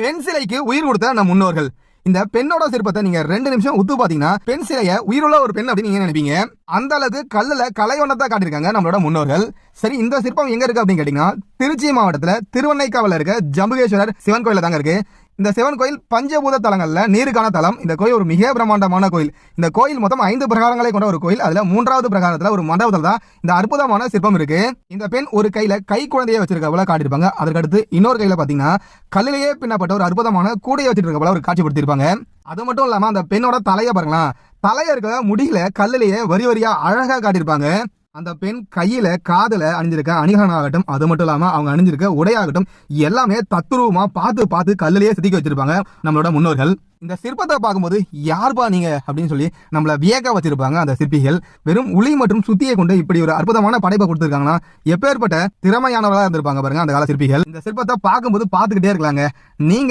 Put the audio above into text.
பெண் சிலைக்கு உயிர் கொடுத்த நம் முன்னோர்கள். இந்த பெண்ணோட சிற்பத்தை நீங்க 2 நிமிஷம் உத்து பாத்தீங்கன்னா பெண் சிலைய உயிருள்ள ஒரு பெண் அப்படின்னு நீங்க நினைப்பீங்க. அந்த அளவுக்கு கல்லுல கலைவண்ணத்தை காட்டியிருக்காங்க நம்மளோட முன்னோர்கள். சரி, இந்த சிற்பம் எங்க இருக்கு அப்படின்னு கேட்டீங்கன்னா திருச்சி மாவட்டத்துல திருவண்ணைக்காவல இருக்க ஜம்புகேஸ்வரர் சிவன் கோயில தாங்க இருக்கு. இந்த சிவன் கோயில் பஞ்சபூத தலங்கள்ல நீருக்கான தலம். இந்த கோயில் ஒரு மிக பிரம்மாண்டமான கோயில். இந்த கோயில் மொத்தம் 5 பிரகாரங்களை கொண்ட ஒரு கோயில். அதுல 3வது பிரகாரத்துல ஒரு மண்டபத்துல தான் இந்த அற்புதமான சிற்பம் இருக்கு. இந்த பெண் ஒரு கையில கை குழந்தையை வச்சிருக்க போல காட்டியிருப்பாங்க. அதற்கடுத்து இன்னொரு கையில பாத்தீங்கன்னா கல்லிலேயே பின்னப்பட்ட ஒரு அற்புதமான கூடையை வச்சிட்டு இருக்க போல ஒரு காட்சிப்படுத்திருப்பாங்க. அது மட்டும் இல்லாம அந்த பெண்ணோட தலையை பாருங்களா, தலைய இருக்க முடியல கல்லிலேயே வரி வரியா அழகா காட்டியிருப்பாங்க. அந்த பெண் கையில காதல அணிஞ்சிருக்க அணிகலன் ஆகட்டும், அது மட்டும் இல்லாம அவங்க அணிஞ்சிருக்க உடையாகட்டும், எல்லாமே தத்ரூபமா பார்த்து கல்லிலேயே செதுக்கி வச்சிருப்பாங்க நம்மளோட முன்னோர்கள். இந்த சிற்பத்தை பார்க்கும்போது யார்பா நீங்க அப்படின்னு சொல்லி நம்மள வியக்க வச்சிருப்பாங்க அந்த சிற்பிகள். வெறும் உளி மற்றும் சுத்தியை கொண்டு இப்படி ஒரு அற்புதமான படைப்பை கொடுத்திருக்காங்கன்னா எப்பேற்பட்ட திறமையானவர்களா இருந்திருப்பாங்க பாருங்க அந்த கால சிற்பிகள். இந்த சிற்பத்தை பார்க்கும்போது பார்த்துக்கிட்டே இருக்கலாங்க. நீங்க